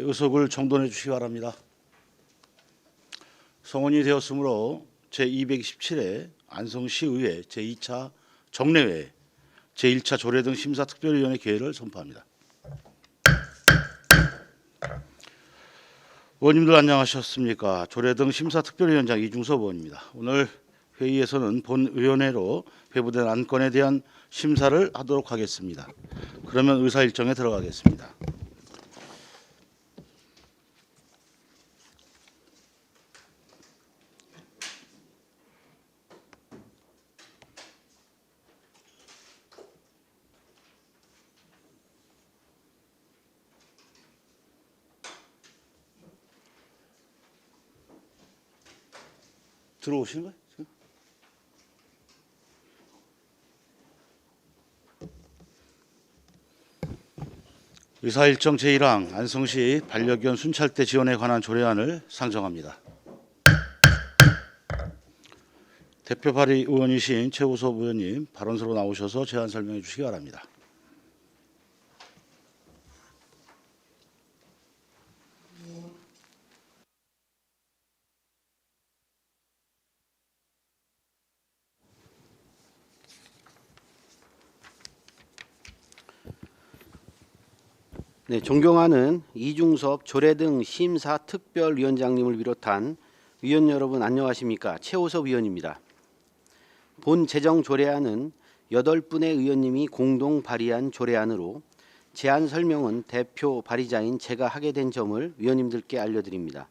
의석을 정돈해 주시기 바랍니다. 성원이 되었으므로 제227회 안성시의회 제2차 정례회 제1차 조례 등 심사특별위원회 개회를 선포합니다. 의원님들 안녕하셨습니까? 조례 등 심사특별위원장 이중섭 의원입니다. 오늘 회의에서는 본위원회로 회부된 안건에 대한 심사를 하도록 하겠습니다. 그러면 의사 일정에 들어가겠습니다. 들어오시는 거예요? 의사 일정 제1항 안성시 반려견 순찰대 지원에 관한 조례안을 상정합니다. 대표 발의 의원이신 최우섭 의원님 발언서로 나오셔서 제안 설명해 주시기 바랍니다. 네, 존경하는 이중섭 조례 등 심사특별위원장님을 비롯한 위원 여러분 안녕하십니까? 최우섭 위원입니다. 본 제정조례안은 8분의 의원님이 공동 발의한 조례안으로 제안 설명은 대표 발의자인 제가 하게 된 점을 위원님들께 알려드립니다.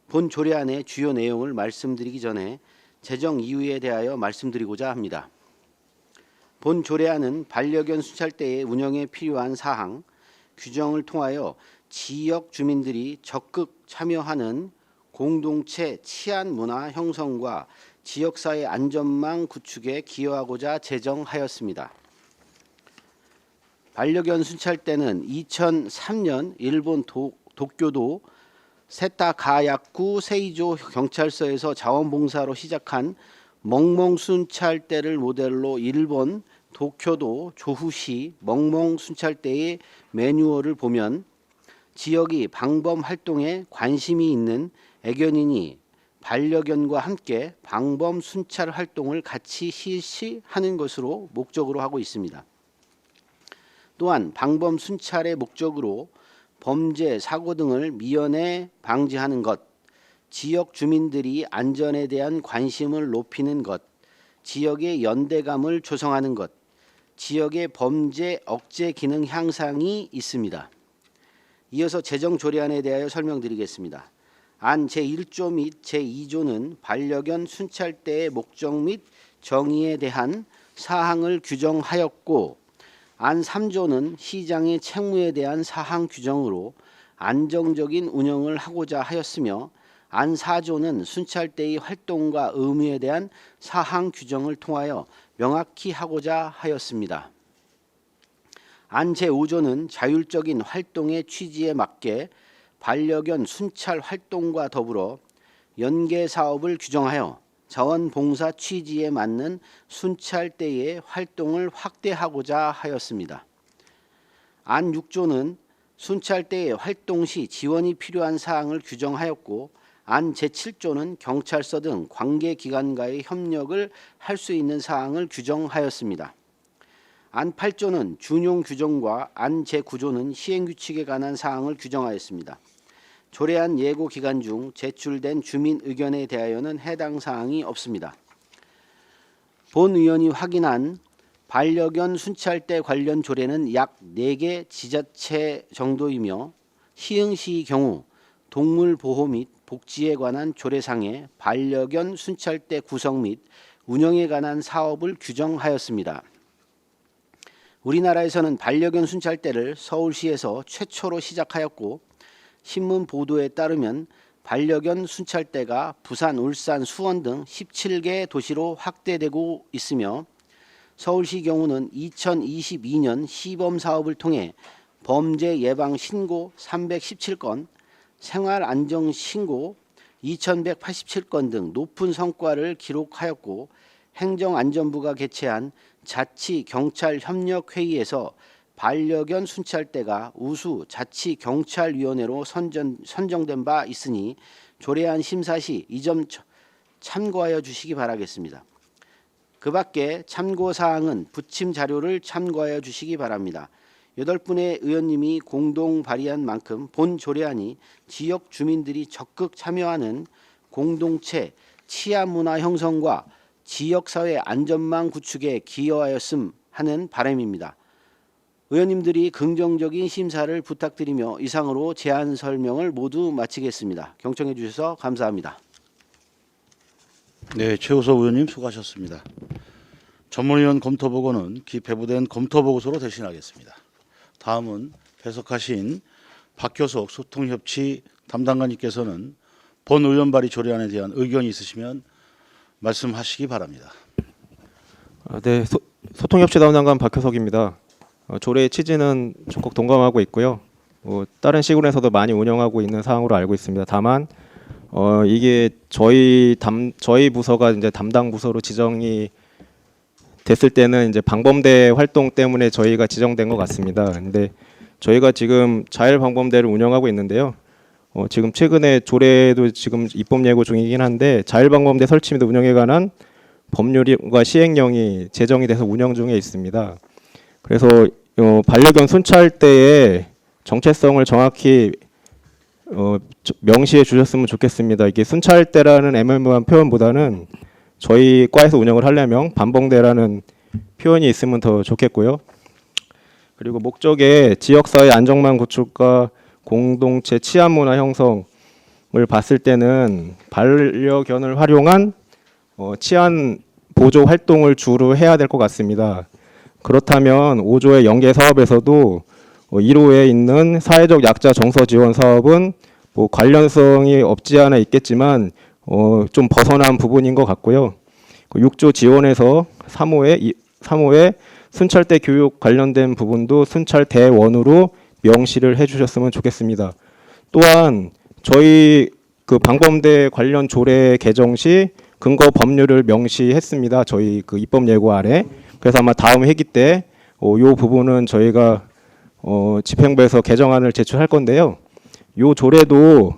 본 조례안의 주요 내용을 말씀드리기 전에 제정 이유에 대하여 말씀드리고자 합니다. 본 조례안은 반려견 순찰대의 운영에 필요한 사항, 규정을 통하여 지역 주민들이 적극 참여하는 공동체 치안 문화 형성과 지역사회 안전망 구축에 기여하고자 제정하였습니다. 반려견 순찰대는 2003년 일본 도쿄도 세타가야쿠 세이조 경찰서에서 자원봉사로 시작한 멍멍 순찰대를 모델로 일본 도쿄도 조후시 멍멍 순찰대의 매뉴얼을 보면 지역이 방범 활동에 관심이 있는 애견인이 반려견과 함께 방범 순찰 활동을 같이 실시하는 것으로 목적으로 하고 있습니다. 또한 방범 순찰의 목적으로 범죄, 사고 등을 미연에 방지하는 것, 지역 주민들이 안전에 대한 관심을 높이는 것, 지역의 연대감을 조성하는 것, 지역의 범죄 억제 기능 향상이 있습니다. 이어서 제정 조례안에 대하여 설명드리겠습니다. 안 제1조 및 제2조는 반려견 순찰대의 목적 및 정의에 대한 사항을 규정하였고, 안 3조는 시장의 책무에 대한 사항 규정으로 안정적인 운영을 하고자 하였으며, 안 4조는 순찰대의 활동과 의무에 대한 사항 규정을 통하여 명확히 하고자 하였습니다. 안 제5조는 자율적인 활동의 취지에 맞게 반려견 순찰 활동과 더불어 연계 사업을 규정하여 자원봉사 취지에 맞는 순찰대의 활동을 확대하고자 하였습니다. 안 6조는 순찰대의 활동 시 지원이 필요한 사항을 규정하였고, 안 제7조는 경찰서 등 관계기관과의 협력을 할 수 있는 사항을 규정하였습니다. 안 8조는 준용 규정과 안 제9조는 시행규칙에 관한 사항을 규정하였습니다. 조례안 예고 기간 중 제출된 주민 의견에 대하여는 해당 사항이 없습니다. 본 의원이 확인한 반려견 순찰대 관련 조례는 약 4개 지자체 정도이며, 시흥시의 경우 동물보호 및 복지에 관한 조례상에 반려견 순찰대 구성 및 운영에 관한 사업을 규정하였습니다. 우리나라에서는 반려견 순찰대를 서울시에서 최초로 시작하였고, 신문 보도에 따르면 반려견 순찰대가 부산, 울산, 수원 등 17개 도시로 확대되고 있으며, 서울시 경우는 2022년 시범 사업을 통해 범죄 예방 신고 317건, 생활 안정 신고 2187건 등 높은 성과를 기록하였고, 행정안전부가 개최한 자치경찰협력회의에서 반려견 순찰대가 우수 자치경찰위원회로 선정된 바 있으니 조례안 심사 시 이 점 참고하여 주시기 바라겠습니다. 그 밖에 참고사항은 부침 자료를 참고하여 주시기 바랍니다. 8분의 의원님이 공동 발의한 만큼 본 조례안이 지역 주민들이 적극 참여하는 공동체 치안 문화 형성과 지역사회 안전망 구축에 기여하였음 하는 바람입니다. 의원님들이 긍정적인 심사를 부탁드리며 이상으로 제안 설명을 모두 마치겠습니다. 경청해 주셔서 감사합니다. 네, 최우석 의원님 수고하셨습니다. 전문위원 검토보고는 배부된 검토보고서로 대신하겠습니다. 다음은 배석하신 박효석 소통협치 담당관님께서는 본 의원 발의 조례안에 대한 의견이 있으시면 말씀하시기 바랍니다. 네, 소통협치 담당관 박효석입니다. 조례의 취지는 적극 동감하고 있고요. 다른 시군에서도 많이 운영하고 있는 사항으로 알고 있습니다. 다만 이게 저희 부서가 이제 담당 부서로 지정이 됐을 때는 이제 방범대 활동 때문에 저희가 지정된 것 같습니다. 근데 저희가 지금 자율방범대를 운영하고 있는데요. 지금 최근에 조례도 지금 입법 예고 중이긴 한데 자율방범대 설치 및 운영에 관한 법률과 시행령이 제정이 돼서 운영 중에 있습니다. 그래서 반려견 순찰대의 정체성을 정확히 명시해 주셨으면 좋겠습니다. 이게 순찰대라는 애매모호한 표현보다는 저희 과에서 운영을 하려면 반봉대라는 표현이 있으면 더 좋겠고요. 그리고 목적에 지역사회 안정망 구축과 공동체 치안 문화 형성을 봤을 때는 반려견을 활용한 치안 보조 활동을 주로 해야 될 것 같습니다. 그렇다면 5조의 연계 사업에서도 1호에 있는 사회적 약자 정서 지원 사업은 뭐 관련성이 없지 않아 있겠지만 좀 벗어난 부분인 것 같고요. 6조 지원에서 3호에 순찰대 교육 관련된 부분도 순찰대원으로 명시를 해주셨으면 좋겠습니다. 또한 저희 그 방범대 관련 조례 개정 시 근거 법률을 명시했습니다. 저희 그 입법 예고 아래. 그래서 아마 다음 회기 때 이 부분은 저희가 집행부에서 개정안을 제출할 건데요. 이 조례도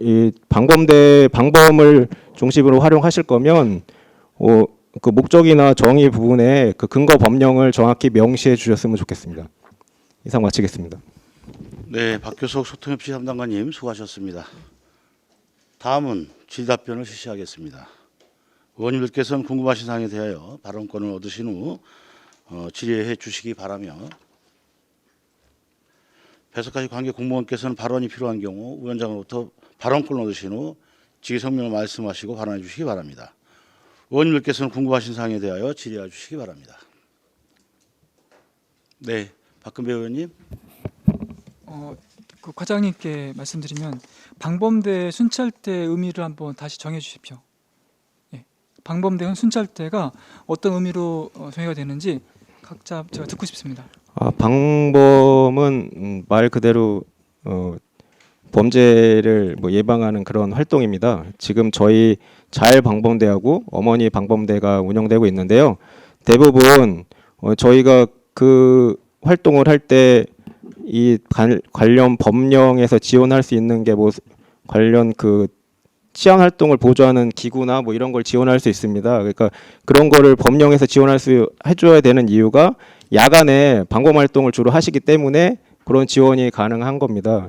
이 방범을 중심으로 활용하실 거면 그 목적이나 정의 부분에 그 근거 법령을 정확히 명시해 주셨으면 좋겠습니다. 이상 마치겠습니다. 네, 박효석 소통협치 담당관님 수고하셨습니다. 다음은 질의답변을 실시하겠습니다. 의원님들께서는 궁금하신 사항에 대하여 발언권을 얻으신 후 질의해 주시기 바라며 배석하신 관계 공무원께서는 발언이 필요한 경우 위원장으로부터 발언권을 얻으신 후 직위성명을 말씀하시고 발언해 주시기 바랍니다. 의원님들께서는 궁금하신 사항에 대하여 질의해 주시기 바랍니다. 네, 박근배 의원님. 그 과장님께 말씀드리면 방범대 순찰대 의미를 한번 다시 정해 주십시오. 예. 방범대 순찰대가 어떤 의미로 정의가 되는지 각자 제가 듣고 싶습니다. 방범은 말 그대로 범죄를 뭐 예방하는 그런 활동입니다. 지금 저희 자율방범대하고 어머니 방범대가 운영되고 있는데요. 대부분 저희가 그 활동을 할 때 이 관련 법령에서 지원할 수 있는 게 뭐 관련 그 치안 활동을 보조하는 기구나 뭐 이런 걸 지원할 수 있습니다. 그러니까 그런 거를 법령에서 해줘야 되는 이유가 야간에 방범 활동을 주로 하시기 때문에 그런 지원이 가능한 겁니다.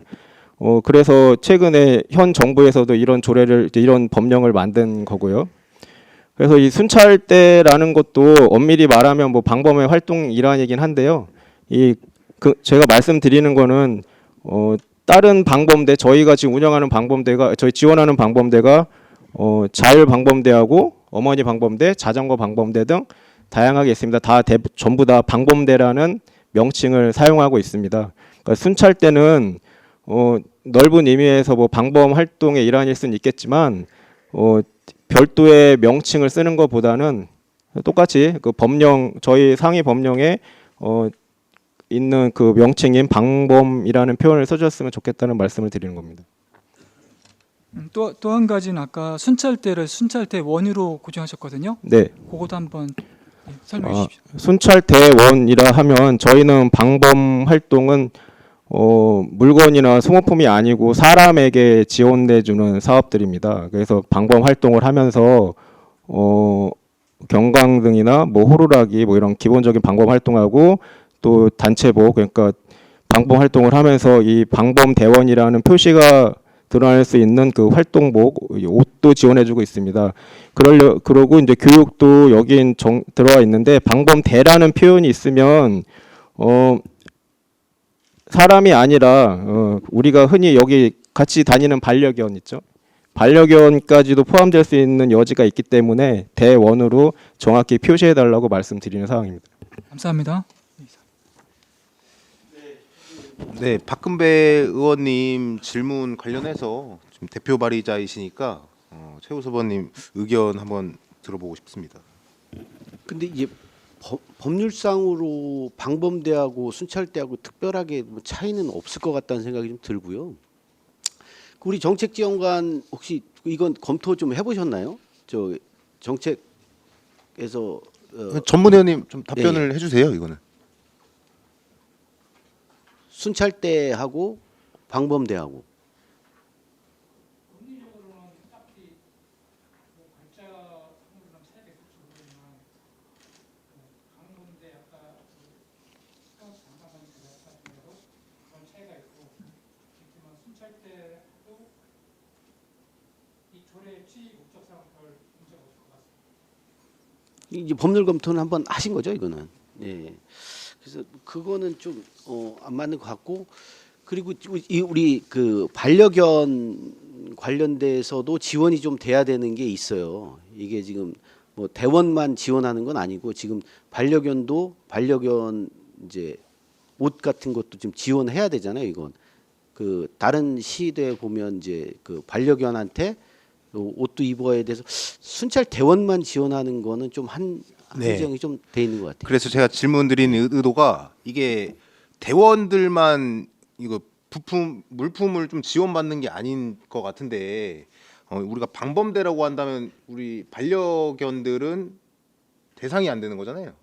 그래서 최근에 현 정부에서도 이런 법령을 만든 거고요. 그래서 이 순찰대라는 것도 엄밀히 말하면 뭐 방범의 활동 일환이긴 한데요. 제가 말씀드리는 거는 다른 방범대, 저희가 지금 운영하는 방범대가, 저희 지원하는 방범대가 자율 방범대하고 어머니 방범대, 자전거 방범대 등 다양하게 있습니다. 전부 다 방범대라는 명칭을 사용하고 있습니다. 그러니까 순찰대는 넓은 의미에서 뭐 방범 활동의 일환일 수는 있겠지만 별도의 명칭을 쓰는 것보다는 똑같이 그 법령, 저희 상위 법령에 있는 그 명칭인 방범이라는 표현을 써주셨으면 좋겠다는 말씀을 드리는 겁니다. 또 한 가지는 아까 순찰대를 순찰대 원유로 고정하셨거든요. 네. 그것도 한번 설명해 주십시오. 순찰대원이라 하면 저희는 방범 활동은 물건이나 소모품이 아니고 사람에게 지원해주는 사업들입니다. 그래서 방범 활동을 하면서 경광등이나 뭐 호루라기 뭐 이런 기본적인 방범 활동하고 또 단체복 그러니까 방범 활동을 하면서 이 방범 대원이라는 표시가 드러날 수 있는 그 활동복 옷도 지원해주고 있습니다. 그러고 이제 교육도 여긴 들어와 있는데 방범대라는 표현이 있으면 사람이 아니라 우리가 흔히 여기 같이 다니는 반려견 있죠. 반려견까지도 포함될 수 있는 여지가 있기 때문에 대원으로 정확히 표시해달라고 말씀드리는 사항입니다. 감사합니다. 네, 박근배 의원님 질문 관련해서 지금 대표 발의자이시니까 최우수 의원님 의견 한번 들어보고 싶습니다. 근데 이제 법률상으로 방범대하고 순찰대하고 특별하게 뭐 차이는 없을 것 같다는 생각이 좀 들고요. 우리 정책지원관 혹시 이건 검토 좀 해보셨나요? 저 정책에서 전문의원님 좀 답변을 해주세요. 이거는. 순찰대하고 방범대하고 이제 법률 검토는 한번 하신 거죠, 이거는. 예. 그래서 그거는 좀 안 맞는 것 같고, 그리고 우리 그 반려견 관련돼서도 지원이 좀 돼야 되는 게 있어요. 이게 지금 뭐 대원만 지원하는 건 아니고 지금 반려견 이제 옷 같은 것도 좀 지원해야 되잖아요. 이건 그 다른 시대에 보면 이제 그 반려견한테 옷도 입어야 돼서 순찰 대원만 지원하는 거는 좀 한정이 좀 돼 있는 것 같아요. 그래서 제가 질문드린 의도가 이게 대원들만 이거 물품을 좀 지원받는 게 아닌 것 같은데 우리가 방범대라고 한다면 우리 반려견들은 대상이 안 되는 거잖아요.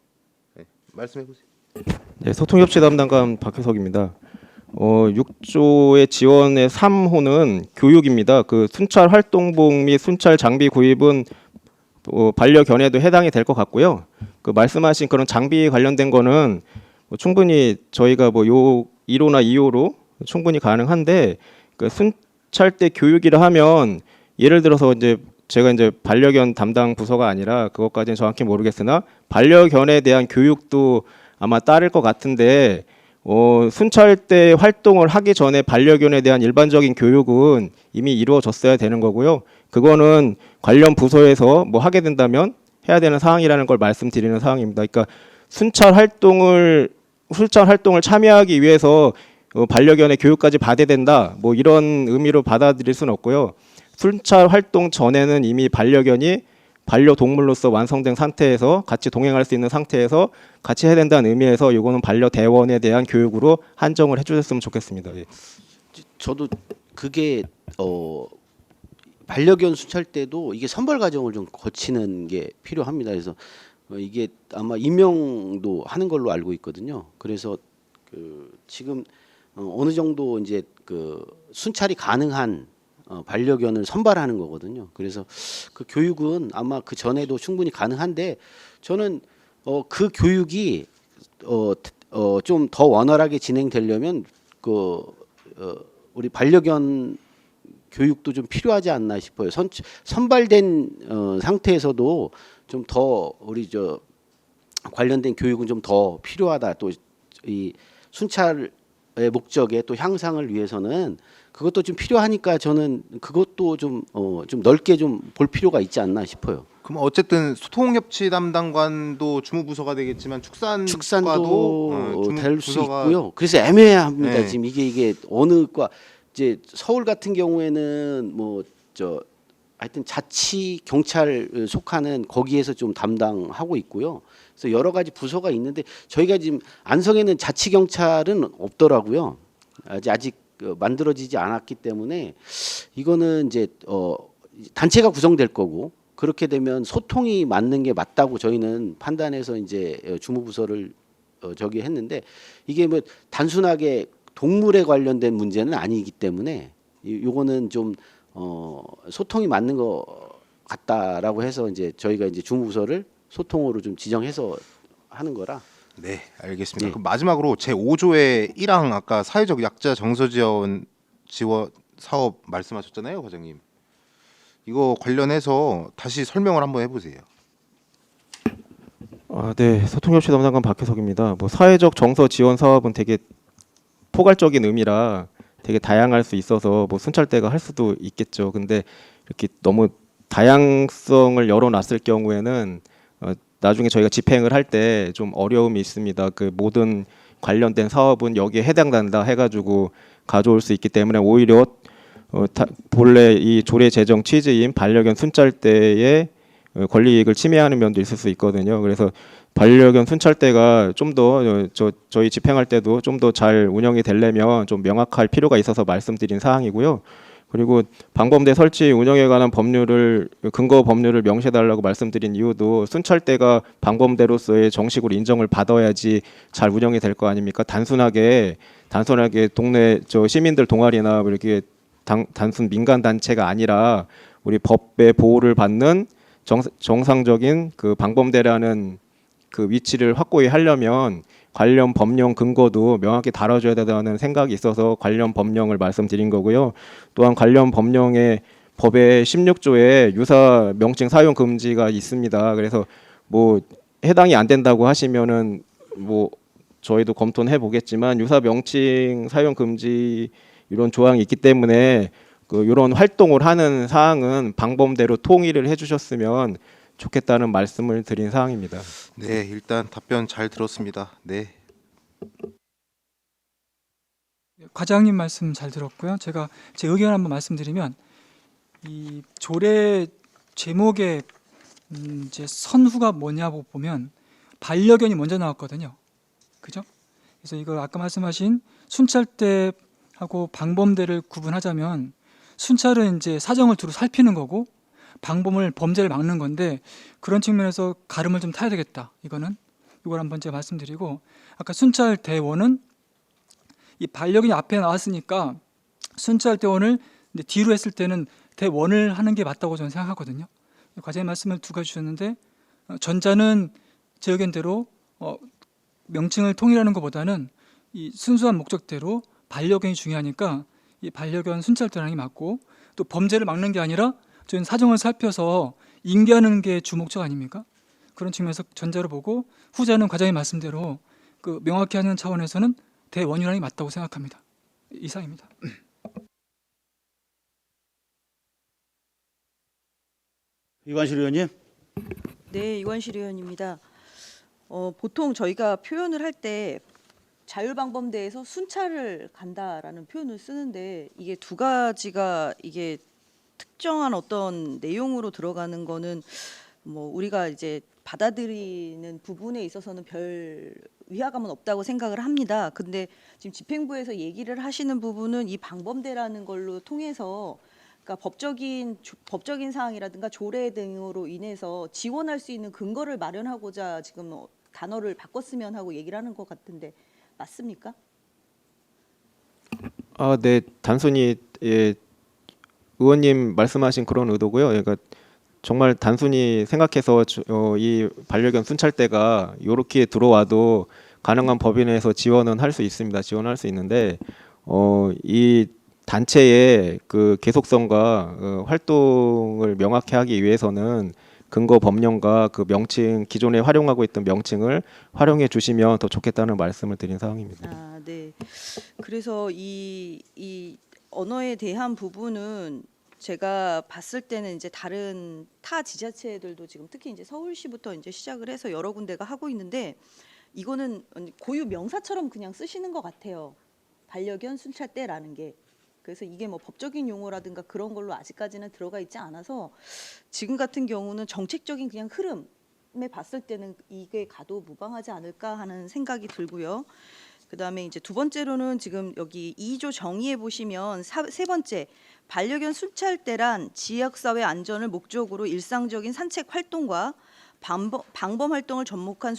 네, 말씀해 보세요. 네, 소통협치 담당관 박효석입니다. 6조의 지원의 3호는 교육입니다. 그 순찰 활동복 및 순찰 장비 구입은 반려견에도 해당이 될 것 같고요. 그 말씀하신 그런 장비 관련된 거는 충분히 저희가 뭐 요 1호나 2호로 충분히 가능한데 그 순찰대 교육이라 하면 예를 들어서 이제 제가 이제 반려견 담당 부서가 아니라 그것까지는 정확히 모르겠으나 반려견에 대한 교육도 아마 따를 것 같은데 순찰대 활동을 하기 전에 반려견에 대한 일반적인 교육은 이미 이루어졌어야 되는 거고요. 그거는 관련 부서에서 뭐 하게 된다면 해야 되는 사항이라는 걸 말씀드리는 사항입니다. 그러니까 순찰 활동을 참여하기 위해서 반려견의 교육까지 받아야 된다. 뭐 이런 의미로 받아들일 수는 없고요. 순찰 활동 전에는 이미 반려견이 반려동물로서 완성된 상태에서 같이 동행할 수 있는 상태에서 같이 해야 된다는 의미에서 이거는 반려대원에 대한 교육으로 한정을 해주셨으면 좋겠습니다. 예. 저도 그게 반려견 순찰 때도 이게 선발 과정을 좀 거치는 게 필요합니다. 그래서 이게 아마 임명도 하는 걸로 알고 있거든요. 그래서 그 지금 어느 정도 이제 그 순찰이 가능한 반려견을 선발하는 거거든요. 그래서 그 교육은 아마 그 전에도 충분히 가능한데 저는 그 교육이 좀 더 원활하게 진행되려면 우리 반려견 교육도 좀 필요하지 않나 싶어요. 선발된 상태에서도 좀 더 우리 관련된 교육은 좀 더 필요하다. 또 이 순찰의 목적의 또 향상을 위해서는 그것도 좀 필요하니까 저는 그것도 좀 넓게 좀 볼 필요가 있지 않나 싶어요. 그럼 어쨌든 소통협치 담당관도 주무부서가 되겠지만 축산도 될 수 있고요. 그래서 애매합니다. 네. 지금 이게 어느 과 이제 서울 같은 경우에는 하여튼 자치 경찰 속하는 거기에서 좀 담당하고 있고요. 그래서 여러 가지 부서가 있는데 저희가 지금 안성에는 자치 경찰은 없더라고요. 아직 만들어지지 않았기 때문에 이거는 이제 단체가 구성될 거고 그렇게 되면 소통이 맞는 게 맞다고 저희는 판단해서 이제 주무부서를 저기 했는데 이게 뭐 단순하게 동물에 관련된 문제는 아니기 때문에 요거는 좀 소통이 맞는 거 같다라고 해서 이제 저희가 이제 주무부서를 소통으로 좀 지정해서 하는 거라. 네, 알겠습니다. 네. 그럼 마지막으로 제 5조의 1항 아까 사회적 약자 정서 지원 사업 말씀하셨잖아요, 과장님. 이거 관련해서 다시 설명을 한번 해보세요. 네, 소통협치 담당관 박혜석입니다. 뭐 사회적 정서 지원 사업은 되게 포괄적인 의미라 되게 다양할 수 있어서 뭐 순찰대가 할 수도 있겠죠. 근데 이렇게 너무 다양성을 열어놨을 경우에는 나중에 저희가 집행을 할 때 좀 어려움이 있습니다. 그 모든 관련된 사업은 여기에 해당된다 해가지고 가져올 수 있기 때문에 오히려 본래 이 조례 제정 취지인 반려견 순찰대의 권리이익을 침해하는 면도 있을 수 있거든요. 그래서 반려견 순찰대가 좀 더 저희 집행할 때도 좀 더 잘 운영이 되려면 좀 명확할 필요가 있어서 말씀드린 사항이고요. 그리고 방범대 설치 운영에 관한 근거 법률을 명시해달라고 말씀드린 이유도 순찰대가 방범대로서의 정식으로 인정을 받아야지 잘 운영이 될 거 아닙니까? 단순하게 동네 시민들 동아리나 뭐 이렇게 단순 민간 단체가 아니라 우리 법의 보호를 받는 정상적인 그 방범대라는 그 위치를 확고히 하려면 관련 법령 근거도 명확히 다뤄줘야 된다는 생각이 있어서 관련 법령을 말씀드린 거고요. 또한 관련 법령의 법의 16조에 유사 명칭 사용 금지가 있습니다. 그래서 뭐 해당이 안 된다고 하시면은 뭐 저희도 검토는 해보겠지만 유사 명칭 사용 금지 이런 조항이 있기 때문에 이런 활동을 하는 사항은 방범대로 통일을 해주셨으면 좋겠다는 말씀을 드린 사항입니다. 네, 일단 답변 잘 들었습니다. 네. 과장님 말씀 잘 들었고요. 제가 제 의견 한번 말씀드리면 이 조례 제목의 이제 선후가 뭐냐고 보면 반려견이 먼저 나왔거든요. 그죠? 그래서 이거 아까 말씀하신 순찰대하고 방범대를 구분하자면 순찰은 이제 사정을 두루 살피는 거고 방범을 범죄를 막는 건데 그런 측면에서 가름을 좀 타야 되겠다. 이걸 한번 제가 말씀드리고 아까 순찰대원은 이 반려견이 앞에 나왔으니까 순찰대원을 뒤로 했을 때는 대원을 하는 게 맞다고 저는 생각하거든요. 과장님 말씀을 두 가지 주셨는데 전자는 제 의견대로 명칭을 통일하는 것보다는 이 순수한 목적대로 반려견이 중요하니까 이 반려견 순찰대원이 맞고 또 범죄를 막는 게 아니라 저희는 사정을 살펴서 인계하는 게 주 목적 아닙니까? 그런 측면에서 전자로 보고 후자는 과장님 말씀대로 그 명확히 하는 차원에서는 대원유랑이 맞다고 생각합니다. 이상입니다. 이관실 의원님. 네, 이관실 의원입니다. 보통 저희가 표현을 할 때 자율방범대에서 순찰을 간다라는 표현을 쓰는데 이게 두 가지가 이게 특정한 어떤 내용으로 들어가는 거는 뭐 우리가 이제 받아들이는 부분에 있어서는 별 위화감은 없다고 생각을 합니다. 근데 지금 집행부에서 얘기를 하시는 부분은 이 방범대라는 걸로 통해서 그러니까 법적인 사항이라든가 조례 등으로 인해서 지원할 수 있는 근거를 마련하고자 지금 단어를 바꿨으면 하고 얘기를 하는 것 같은데 맞습니까? 네, 단순히 의원님 말씀하신 그런 의도고요. 그러니까 정말 단순히 생각해서 이 반려견 순찰대가 이렇게 들어와도 가능한 범위 내에서 지원은 할 수 있습니다. 지원할 수 있는데 이 단체의 그 계속성과 활동을 명확히 하기 위해서는 근거 법령과 그 명칭 기존에 활용하고 있던 명칭을 활용해 주시면 더 좋겠다는 말씀을 드린 사항입니다. 네. 그래서 이 언어에 대한 부분은 제가 봤을 때는 이제 다른 타 지자체들도 지금 특히 이제 서울시부터 이제 시작을 해서 여러 군데가 하고 있는데 이거는 고유 명사처럼 그냥 쓰시는 것 같아요. 반려견 순찰대라는 게. 그래서 이게 뭐 법적인 용어라든가 그런 걸로 아직까지는 들어가 있지 않아서 지금 같은 경우는 정책적인 그냥 흐름에 봤을 때는 이게 가도 무방하지 않을까 하는 생각이 들고요. 그다음에 이제 두 번째로는 지금 여기 2조 정의에 보시면 세 번째 반려견 순찰대란 지역사회 안전을 목적으로 일상적인 산책 활동과 방범 활동을 접목한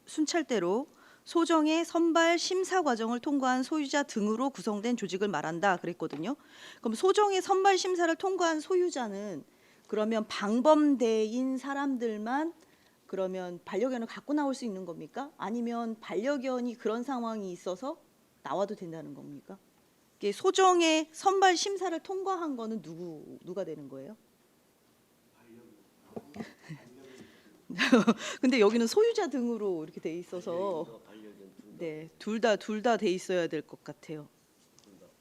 순찰대로 소정의 선발 심사 과정을 통과한 소유자 등으로 구성된 조직을 말한다 그랬거든요. 그럼 소정의 선발 심사를 통과한 소유자는 그러면 방범대인 사람들만 그러면 반려견을 갖고 나올 수 있는 겁니까? 아니면 반려견이 그런 상황이 있어서 나와도 된다는 겁니까? 이게 소정의 선발 심사를 통과한 거는 누가 되는 거예요? 근데 여기는 소유자 등으로 이렇게 돼 있어서 네, 둘 다 돼 있어야 될 것 같아요.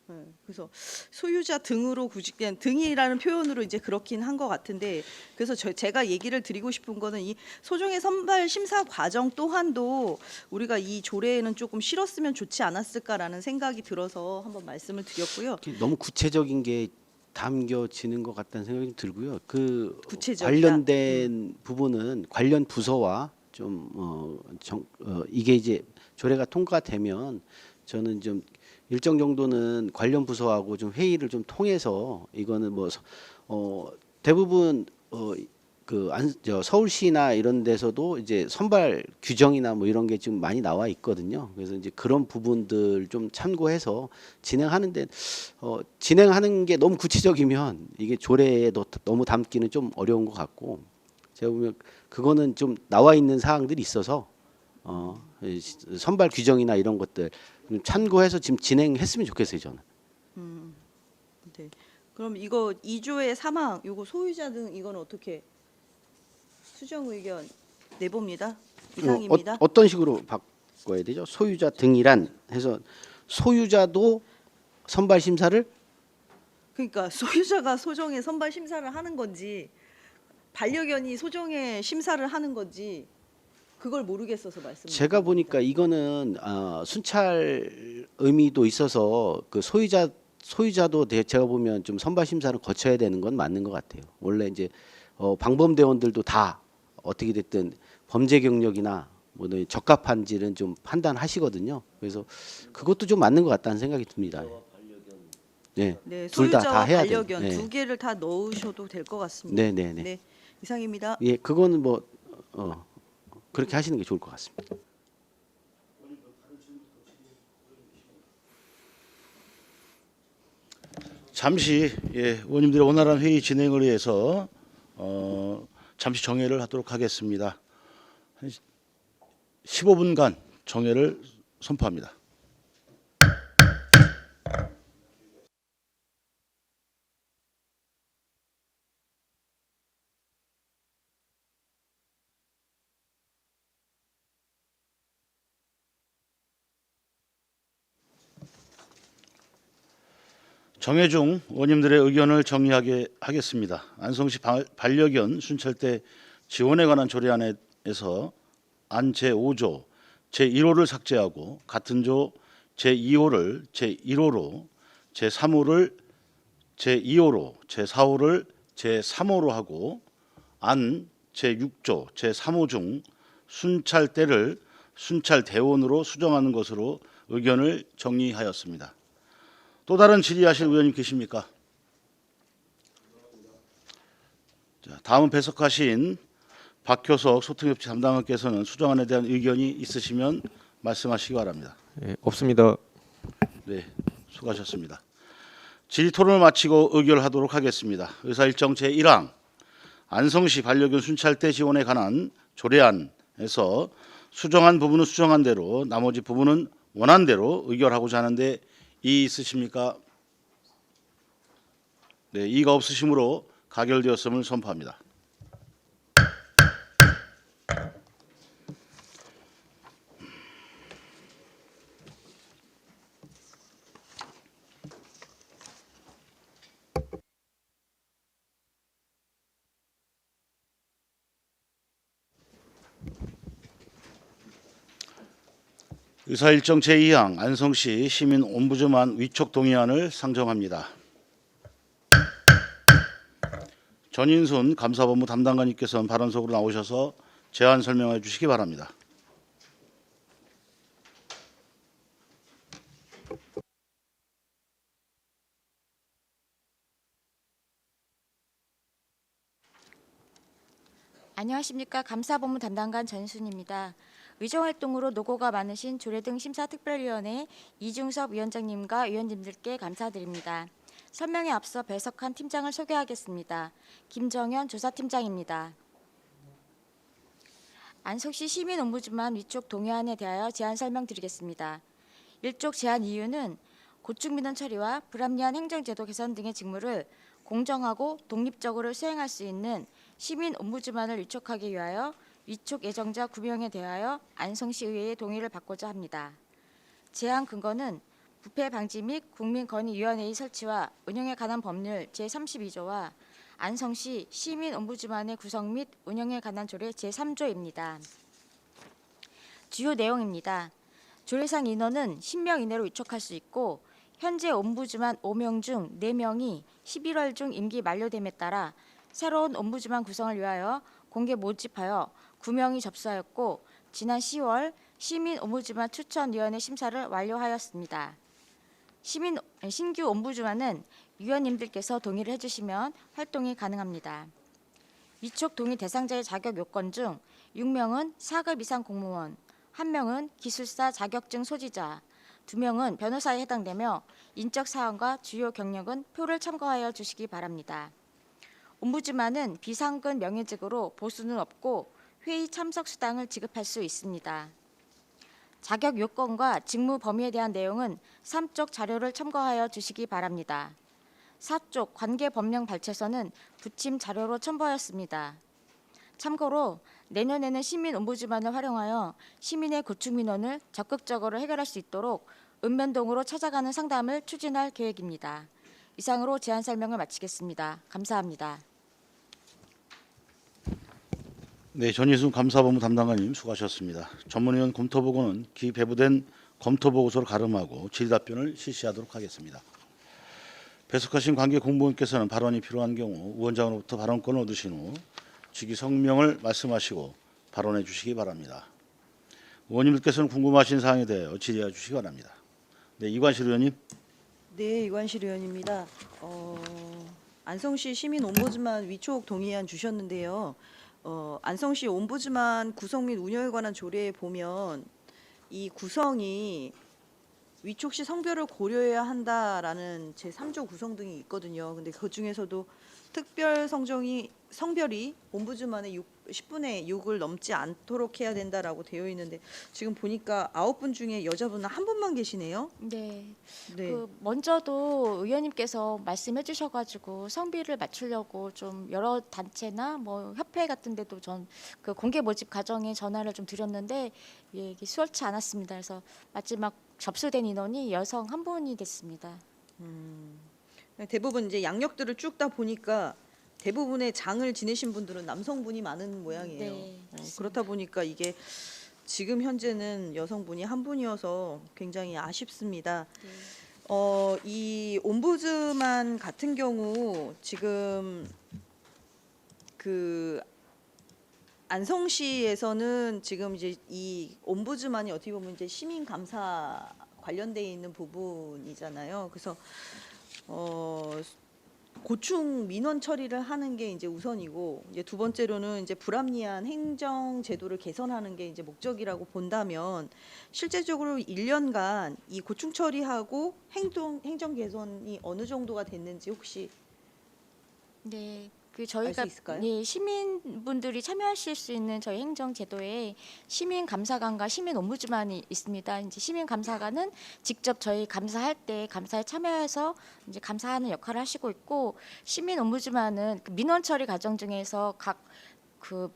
네, 그래서 소유자 등으로 구직된 등이라는 표현으로 이제 그렇긴 한 것 같은데 그래서 제가 얘기를 드리고 싶은 거는 이 소정의 선발 심사 과정 또한도 우리가 이 조례에는 조금 실었으면 좋지 않았을까라는 생각이 들어서 한번 말씀을 드렸고요. 너무 구체적인 게 담겨지는 것 같다는 생각이 좀 들고요. 그 구체적이다. 관련된 부분은 관련 부서와 좀 이게 이제 조례가 통과되면 저는 좀 일정 정도는 관련 부서하고 좀 회의를 좀 통해서 이거는 뭐 대부분 서울시나 이런 데서도 이제 선발 규정이나 뭐 이런 게 지금 많이 나와 있거든요. 그래서 이제 그런 부분들 좀 참고해서 진행하는데 진행하는 게 너무 구체적이면 이게 조례에 너무 담기는 좀 어려운 것 같고 제가 보면 그거는 좀 나와 있는 사항들이 있어서 선발 규정이나 이런 것들 참고해서 지금 진행했으면 좋겠어요, 저는. 네. 그럼 이거 2조의 사망, 이거 소유자 등 이거는 어떻게 수정 의견 내봅니다. 이상입니다. 어떤 식으로 바꿔야 되죠? 소유자 등이란 해서 소유자도 선발 심사를 그러니까 소유자가 소정의 선발 심사를 하는 건지 반려견이 소정의 심사를 하는 건지 그걸 모르겠어서 말씀드립니다. 제가 보니까 이거는 순찰 의미도 있어서 그 소유자도 제가 보면 좀 선발 심사를 거쳐야 되는 건 맞는 것 같아요. 원래 이제 방범대원들도 다 어떻게 됐든 범죄 경력이나 뭐 적합한지는 좀 판단하시거든요. 그래서 그것도 좀 맞는 것 같다는 생각이 듭니다. 네, 네, 둘 다 소유자와 해야 반려견 돼요. 네. 두 개를 다 넣으셔도 될 것 같습니다. 네, 네, 네. 네, 이상입니다. 예, 그거는 뭐 그렇게 하시는 게 좋을 것 같습니다. 잠시 의원님들의 원활한 회의 진행을 위해서 잠시 정회를 하도록 하겠습니다. 한 15분간 정회를 선포합니다. 정회 중 의원님들의 의견을 정리하게 하겠습니다. 안성시 반려견 순찰대 지원에 관한 조례안에서 안 제5조 제1호를 삭제하고 같은 조 제2호를 제1호로 제3호를 제2호로 제4호를 제3호로 하고 안 제6조 제3호 중 순찰대를 순찰대원으로 수정하는 것으로 의견을 정리하였습니다. 또 다른 질의하실 의원님 계십니까? 자, 다음 배석하신 박효석 소통협치 담당관께서는 수정안에 대한 의견이 있으시면 말씀하시기 바랍니다. 예, 없습니다. 네, 수고하셨습니다. 질의 토론을 마치고 의결하도록 하겠습니다. 의사일정 제1항 안성시 반려견 순찰대 지원에 관한 조례안에서 수정한 부분은 수정한 대로 나머지 부분은 원한 대로 의결하고자 하는데 이의 있으십니까? 네, 이의가 없으시므로 가결되었음을 선포합니다. 의사일정 제2항 안성시 시민 옴부즈만 위촉 동의안을 상정합니다. 전인순 감사본부 담당관님께서는 발언석으로 나오셔서 제안 설명해 주시기 바랍니다. 안녕하십니까. 감사본부 담당관 전순입니다. 의정활동으로 노고가 많으신 조례등 심사특별위원회 이중섭 위원장님과 위원님들께 감사드립니다. 설명에 앞서 배석한 팀장을 소개하겠습니다. 김정현 조사팀장입니다. 안성시 시민옴부드만 위촉 동의안에 대하여 제안 설명드리겠습니다. 1쪽 제안 이유는 고충민원 처리와 불합리한 행정제도 개선 등의 직무를 공정하고 독립적으로 수행할 수 있는 시민옴부드만을 위촉하기 위하여 위촉 예정자 9명에 대하여 안성시 의회의 동의를 받고자 합니다. 제안 근거는 부패 방지 및 국민건의위원회의 설치와 운영에 관한 법률 제32조와 안성시 시민옴부드만의 구성 및 운영에 관한 조례 제3조입니다. 주요 내용입니다. 조례상 인원은 10명 이내로 위촉할 수 있고 현재 옴부드만 5명 중 4명이 11월 중 임기 만료됨에 따라 새로운 옴부드만 구성을 위하여 공개 모집하여 9명이 접수하였고 지난 10월 시민 옴부드만 추천위원회 심사를 완료하였습니다. 신규 옴부드만은 위원님들께서 동의를 해주시면 활동이 가능합니다. 위촉 동의 대상자의 자격 요건 중 6명은 4급 이상 공무원, 1명은 기술사 자격증 소지자, 2명은 변호사에 해당되며 인적 사항과 주요 경력은 표를 참고하여 주시기 바랍니다. 옴부드만은 비상근 명예직으로 보수는 없고 회의 참석 수당을 지급할 수 있습니다. 자격 요건과 직무 범위에 대한 내용은 3쪽 자료를 참고하여 주시기 바랍니다. 4쪽 관계 법령 발췌서는 부침 자료로 첨부하였습니다. 참고로 내년에는 시민 옴부드만을 활용하여 시민의 고충 민원을 적극적으로 해결할 수 있도록 읍면동으로 찾아가는 상담을 추진할 계획입니다. 이상으로 제안 설명을 마치겠습니다. 감사합니다. 네, 전희순 감사본부 담당관님 수고하셨습니다. 전문위원 검토보고는 기 배부된 검토보고서로 가름하고 질의답변을 실시하도록 하겠습니다. 배석하신 관계 공무원께서는 발언이 필요한 경우 위원장으로부터 발언권을 얻으신 후 직위 성명을 말씀하시고 발언해 주시기 바랍니다. 의원님들께서는 궁금하신 사항에 대하여 질의해 주시기 바랍니다. 네, 이관실 의원님. 네, 이관실 의원입니다. 안성시 시민 옴부드만 위촉 동의안 주셨는데요. 안성시 옴부드만 구성 및 운영에 관한 조례에 보면 이 구성이 위촉 시 성별을 고려해야 한다라는 제3조 구성 등이 있거든요. 근데 그 중에서도 특별 성별이 옴부드만의 10분의 6을 넘지 않도록 해야 된다라고 되어 있는데 지금 보니까 9분 중에 여자분은 한 분만 계시네요. 네. 네. 먼저도 의원님께서 말씀해 주셔가지고 성비를 맞추려고 좀 여러 단체나 뭐 협회 같은 데도 전 그 공개 모집 과정에 전화를 좀 드렸는데 이게 수월치 않았습니다. 그래서 마지막 접수된 인원이 여성 한 분이 됐습니다. 대부분 이제 양력들을 쭉 다 보니까 대부분의 장을 지내신 분들은 남성분이 많은 모양이에요. 네, 그렇습니다. 그렇다 보니까 이게 지금 현재는 여성분이 한 분이어서 굉장히 아쉽습니다. 네. 이 옴부드만 같은 경우 지금 그 안성시에서는 지금 이제 이 옴부드만이 어떻게 보면 이제 시민 감사 관련돼 있는 부분이잖아요. 그래서 고충 민원 처리를 하는 게 이제 우선이고 이제 두 번째로는 이제 불합리한 행정 제도를 개선하는 게 이제 목적이라고 본다면 실제적으로 1년간 이 고충 처리하고 행정 개선이 어느 정도가 됐는지 혹시 네, 알 저희가 수 있을까요? 네, 시민분들이 참여하실 수 있는 저희 행정 제도에 시민 감사관과 시민 옴부드만이 있습니다. 이제 시민 감사관은 직접 저희 감사할 때 감사에 참여해서 이제 감사하는 역할을 하시고 있고 시민 옴부드만은 그 민원 처리 과정 중에서 각 그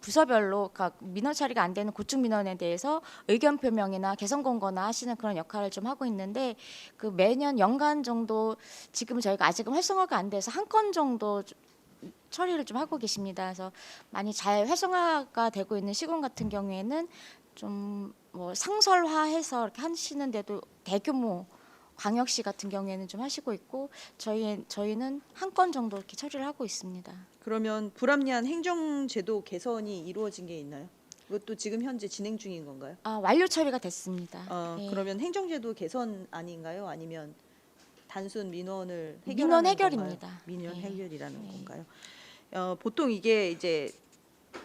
부서별로 각 민원 처리가 안 되는 고충 민원에 대해서 의견 표명이나 개선 공고나 하시는 그런 역할을 좀 하고 있는데 그 매년 연간 정도 지금 저희가 아직은 활성화가 안 돼서 한 건 정도 처리를 좀 하고 계십니다. 그래서 많이 잘 활성화가 되고 있는 시군 같은 경우에는 좀 뭐 상설화해서 이렇게 하시는데도 대규모 광역시 같은 경우에는 좀 하시고 있고 저희는 한 건 정도 이렇게 처리를 하고 있습니다. 그러면 불합리한 행정 제도 개선이 이루어진 게 있나요? 이것도 지금 현재 진행 중인 건가요? 완료 처리가 됐습니다. 네. 그러면 행정제도 개선 아닌가요? 아니면 단순 민원을 민원 해결하는 해결입니다. 건가요? 민원 네. 해결이라는 네. 건가요? 보통 이게 이제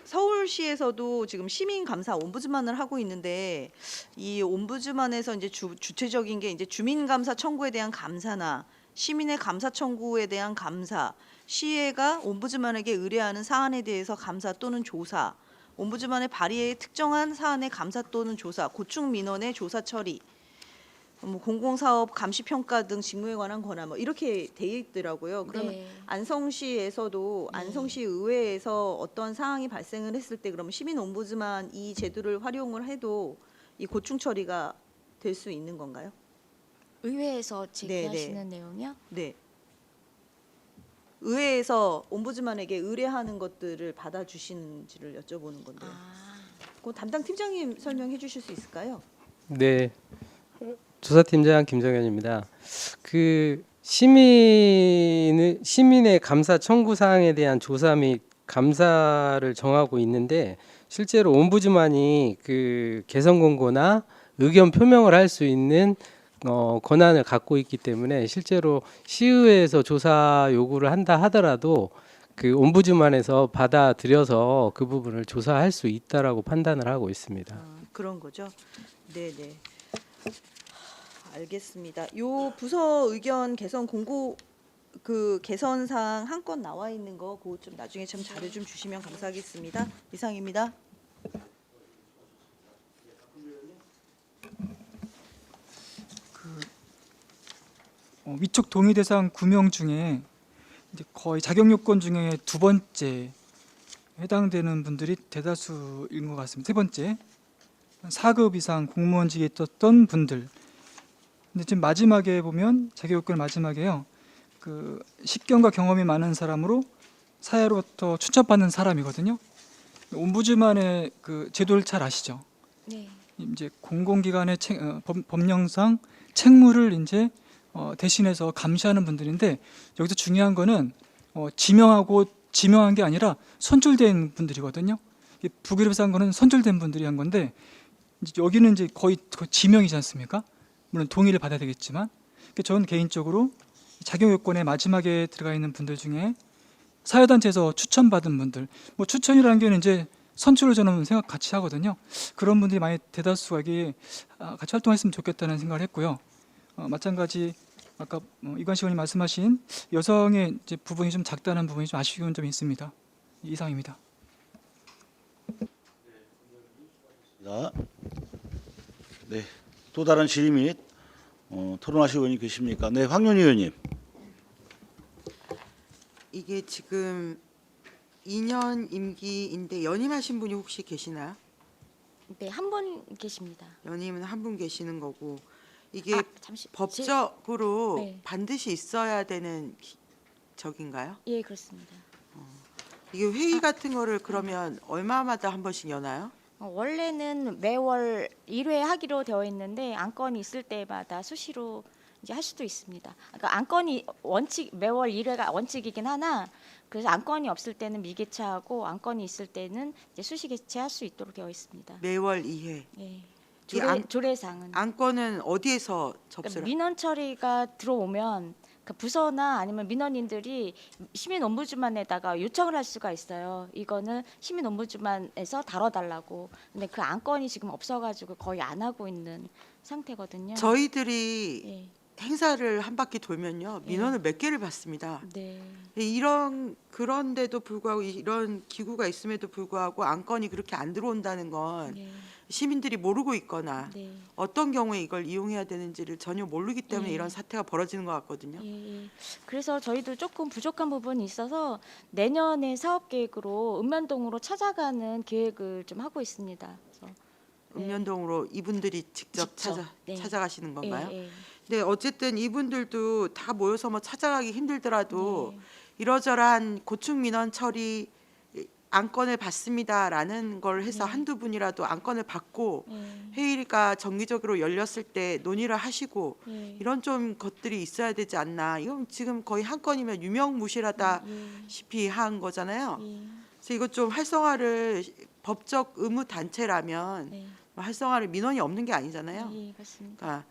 서울시에서도 지금 시민 감사 옴부즈만을 하고 있는데 이 옴부즈만에서 이제 주체적인 게 이제 주민 감사 청구에 대한 감사나 시민의 감사 청구에 대한 감사, 시의회가 옴부즈만에게 의뢰하는 사안에 대해서 감사 또는 조사, 옴부즈만의 발의에 특정한 사안의 감사 또는 조사, 고충 민원의 조사 처리, 뭐 공공사업 감시 평가 등 직무에 관한 권한 뭐 이렇게 돼 있더라고요. 그러면 네. 안성시에서도 네. 안성시 의회에서 어떤 사항이 발생을 했을 때 그러면 시민 옴부즈만 이 제도를 활용을 해도 이 고충 처리가 될 수 있는 건가요? 의회에서 네, 제기하시는 내용이요? 네. 의회에서 옴부즈만에게 의뢰하는 것들을 받아주시는지를 여쭤보는 건데요. 아, 그 담당 팀장님 설명해 주실 수 있을까요? 네, 조사팀장 김정현입니다. 그 시민의 감사 청구 사항에 대한 조사 및 감사를 정하고 있는데 실제로 옴부즈만이 그 개선 권고나 의견 표명을 할 수 있는 권한을 갖고 있기 때문에 실제로 시의회에서 조사 요구를 한다 하더라도 그 옴부즈만에서 받아들여서 그 부분을 조사할 수 있다라고 판단을 하고 있습니다. 그런 거죠. 네, 네. 알겠습니다. 요 부서 의견 개선 공고 그 개선 사항 한 건 나와 있는 거 그거 좀 나중에 좀 자료 좀 주시면 감사하겠습니다. 이상입니다. 위촉 동의 대상 9명 중에 이제 거의 자격 요건 중에 두 번째 해당되는 분들이 대다수인 것 같습니다. 세 번째 4급 이상 공무원직에 있었던 분들. 근데 지금 마지막에 보면 자격 요건 마지막에요. 그 식견과 경험이 많은 사람으로 사회로부터 추천받는 사람이거든요. 옴부즈만의 그 제도를 잘 아시죠? 네. 이제 공공기관의 법령상 책무를 이제 대신해서 감시하는 분들인데 여기서 중요한 거는 지명한 게 아니라 선출된 분들이거든요. 부기업상 거는 선출된 분들이 한 건데 이제 여기는 이제 거의 지명이지 않습니까? 물론 동의를 받아야 되겠지만 저는 개인적으로 자격 요건에 마지막에 들어가 있는 분들 중에 사회단체에서 추천받은 분들, 뭐 추천이라는 게 이제 선출을 저는 생각 같이 하거든요. 그런 분들이 많이 대다수가 이게 같이 활동했으면 좋겠다는 생각을 했고요. 마찬가지 아까 이관식 의원님 말씀하신 여성의 이제 부분이 좀 작다는 부분이 좀 아쉬운 점이 있습니다. 이상입니다. 네, 또 다른 질의 및 토론하실 의원이 계십니까? 네, 황윤희 의원님. 이게 지금 2년 임기인데 연임하신 분이 혹시 계시나요? 네, 한 분 계십니다. 연임은 한 분 계시는 거고 이게 잠시 법적으로 네. 반드시 있어야 되는 적인가요? 예, 그렇습니다. 이게 회의 같은 거를 그러면 얼마마다 한 번씩 여나요? 원래는 매월 1회 하기로 되어 있는데 안건이 있을 때마다 수시로 이제 할 수도 있습니다. 그러니까 안건이 매월 1회가 원칙이긴 하나 그래서 안건이 없을 때는 미개최하고 안건이 있을 때는 이제 수시 개최할 수 있도록 되어 있습니다. 매월 2회. 예. 이 조례상은 안건은 어디에서 그러니까 접수를? 민원 처리가 들어오면 그 부서나 아니면 민원인들이 시민 옴부즈만에다가 요청을 할 수가 있어요. 이거는 시민 옴부즈만에서 다뤄달라고. 근데 그 안건이 지금 없어가지고 거의 안 하고 있는 상태거든요. 저희들이 예. 행사를 한 바퀴 돌면요 예. 민원을 몇 개를 받습니다. 네. 그런데도 불구하고 이런 기구가 있음에도 불구하고 안건이 그렇게 안 들어온다는 건 네. 시민들이 모르고 있거나 네. 어떤 경우에 이걸 이용해야 되는지를 전혀 모르기 때문에 예. 이런 사태가 벌어지는 것 같거든요. 예, 예. 그래서 저희도 조금 부족한 부분이 있어서 내년에 사업 계획으로 읍면동으로 찾아가는 계획을 좀 하고 있습니다. 그래서 읍면동으로 이분들이 직접 직접, 네. 찾아가시는 건가요? 예, 예. 네, 어쨌든 이분들도 다 모여서 뭐 찾아가기 힘들더라도 네. 이러저러한 고충 민원 처리 안건을 받습니다라는 걸 해서 네. 한두 분이라도 안건을 받고 예, 회의가 정기적으로 열렸을 때 논의를 하시고 예. 이런 좀 것들이 있어야 되지 않나. 이건 지금 거의 한 건이면 유명무실하다시피 한 거잖아요. 예, 그래서 이것 좀 활성화를 법적 의무 단체라면 네. 활성화를 민원이 없는 게 아니잖아요. 예, 맞습니다. 그러니까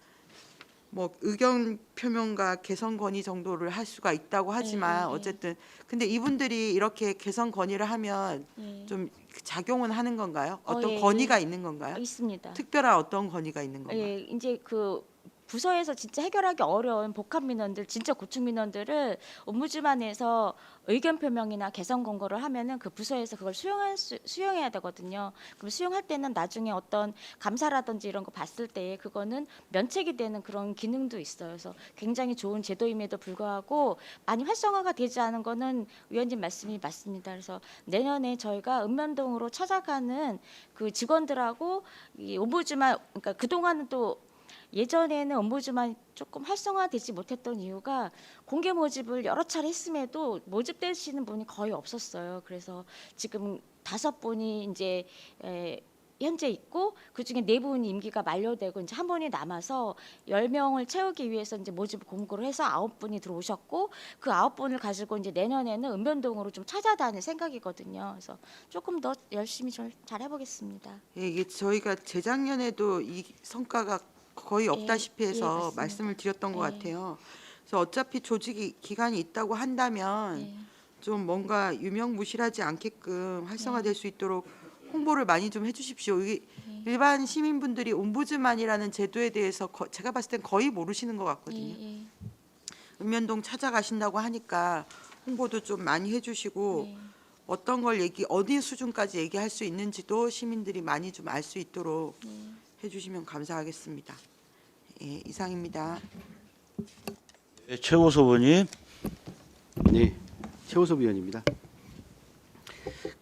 뭐 의견 표명과 개선 건의 정도를 할 수가 있다고 하지만 어쨌든 근데 이분들이 이렇게 개선 건의를 하면 좀 작용은 하는 건가요? 어떤 건의가 있는 건가요? 있습니다. 특별한 어떤 건의가 있는 건가요? 예, 이제 그 부서에서 진짜 해결하기 어려운 복합 민원들, 진짜 고충 민원들을 옴부즈만에서 의견 표명이나 개선 권고를 하면은 그 부서에서 그걸 수용해야 되거든요. 그럼 수용할 때는 나중에 어떤 감사라든지 이런 거 봤을 때 그거는 면책이 되는 그런 기능도 있어요. 그래서 굉장히 좋은 제도임에도 불구하고 많이 활성화가 되지 않은 거는 위원님 말씀이 맞습니다. 그래서 내년에 저희가 읍면동으로 찾아가는 그 직원들하고 이 옴부즈만, 그러니까 그동안은 또 예전에는 옴부즈만이 조금 활성화되지 못했던 이유가 공개 모집을 여러 차례 했음에도 모집되시는 분이 거의 없었어요. 그래서 지금 5분이 이제 현재 있고 그중에 4분이 임기가 만료되고 이제 1분이 남아서 10명을 채우기 위해서 이제 모집 공고를 해서 9분이 들어오셨고 그 9분을 가지고 이제 내년에는 읍면동으로 좀 찾아다닐 생각이거든요. 그래서 조금 더 열심히 잘 해보겠습니다. 예, 이게 저희가 재작년에도 이 성과가 거의 없다시피 해서 맞습니다. 말씀을 드렸던 것 예. 같아요. 그래서 어차피 조직 기간이 있다고 한다면 좀 뭔가 유명무실하지 않게끔 활성화될 수 있도록 홍보를 많이 좀 해주십시오. 일반 시민분들이 옴부즈만이라는 제도에 대해서 제가 봤을 땐 거의 모르시는 것 같거든요. 읍면동 찾아가신다고 하니까 홍보도 좀 많이 해주시고 어떤 걸 어디 수준까지 얘기할 수 있는지도 시민들이 많이 좀 알 수 있도록 해주시면 감사하겠습니다. 예, 이상입니다. 네, 최호섭 의원님. 네, 최호섭 위원입니다.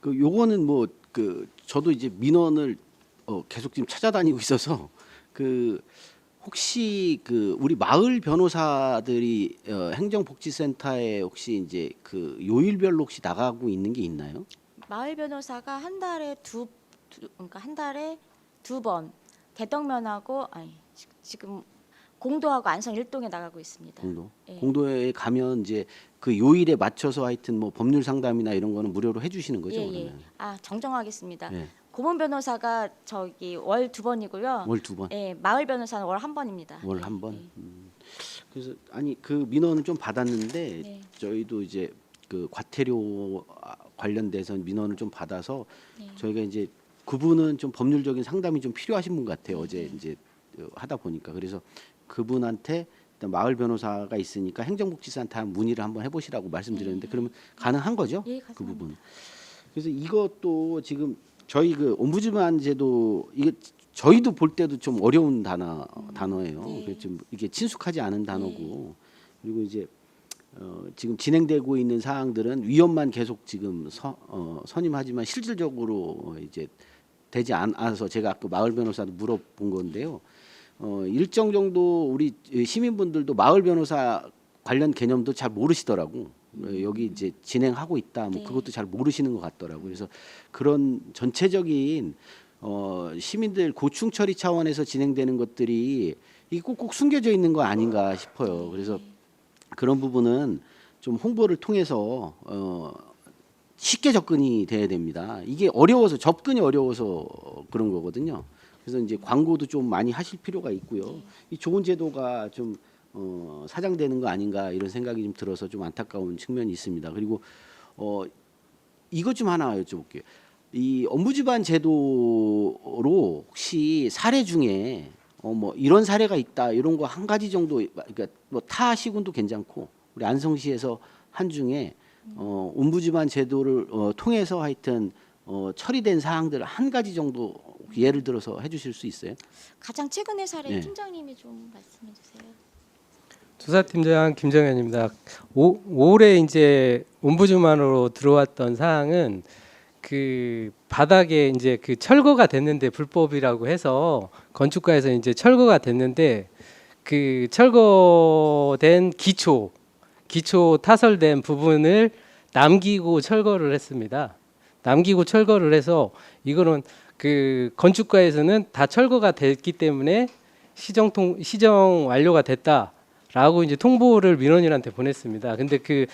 그 요거는 뭐 그 저도 이제 민원을 계속 지금 찾아다니고 있어서 그 혹시 그 우리 마을 변호사들이 행정복지센터에 혹시 이제 그 요일별로 혹시 나가고 있는 게 있나요? 마을 변호사가 한 달에 그러니까 한 달에 2번 대덕면하고 지금 공도하고 안성 일동에 나가고 있습니다. 공도. 예. 공도에 가면 이제 그 요일에 맞춰서 하여튼 뭐 법률 상담이나 이런 거는 무료로 해주시는 거죠? 예, 예. 그러면? 정정하겠습니다. 네. 고문 변호사가 저기 월 2번이고요. 월 2번. 예, 마을 변호사는 월 1번입니다. 월 한 번. 예. 그래서 아니 그 민원은 좀 받았는데 네. 저희도 이제 그 과태료 관련돼서 민원을 좀 받아서 네. 저희가 이제 그분은 좀 법률적인 상담이 좀 필요하신 분 같아요. 네. 어제 이제 하다 보니까 그래서 그분한테 일단 마을 변호사가 있으니까 행정복지센터 문의를 한번 해보시라고 말씀드렸는데 그러면 가능한 거죠? 예, 그 가능합니다. 부분. 그래서 이것도 지금 저희 그 옴부즈만 제도 이게 저희도 볼 때도 좀 어려운 단어예요. 네. 그게 좀 이게 친숙하지 않은 단어고 그리고 이제 지금 진행되고 있는 사항들은 위원만 계속 지금 선임하지만 실질적으로 이제 되지 않아서 제가 아까 마을 변호사도 물어본 건데요. 일정 정도 우리 시민분들도 마을 변호사 관련 개념도 잘 모르시더라고. 여기 이제 진행하고 있다. 뭐 네. 그것도 잘 모르시는 것 같더라고. 그래서 그런 전체적인 시민들 고충 처리 차원에서 진행되는 것들이 이게 꼭꼭 숨겨져 있는 거 아닌가 싶어요. 그래서 그런 부분은 좀 홍보를 통해서 쉽게 접근이 돼야 됩니다. 이게 어려워서 접근이 어려워서 그런 거거든요. 그래서 이제 광고도 좀 많이 하실 필요가 있고요. 이 좋은 제도가 좀 사장되는 거 아닌가 이런 생각이 좀 들어서 좀 안타까운 측면이 있습니다. 그리고 이것 좀 하나 여쭤볼게요. 이 옴부즈만 제도로 혹시 사례 중에 뭐 이런 사례가 있다 이런 거 한 가지 정도 그러니까 뭐 타 시군도 괜찮고 우리 안성시에서 한 중에 옴부즈만 제도를 통해서 하여튼 처리된 사항들 한 가지 정도 예를 들어서 해주실 수 있어요? 가장 최근의 사례 네. 팀장님이 좀 말씀해 주세요. 조사팀장 김정현입니다. 올해 이제 옴부즈만으로 들어왔던 사항은 그 바닥에 이제 그 철거가 됐는데 불법이라고 해서 건축가에서 이제 철거가 됐는데 그 철거된 기초 타설된 부분을 남기고 철거를 했습니다. 남기고 철거를 해서 이거는 그 건축가에서는 다 철거가 됐기 때문에 시정 완료가 됐다라고 이제 통보를 민원인한테 보냈습니다. 근데 그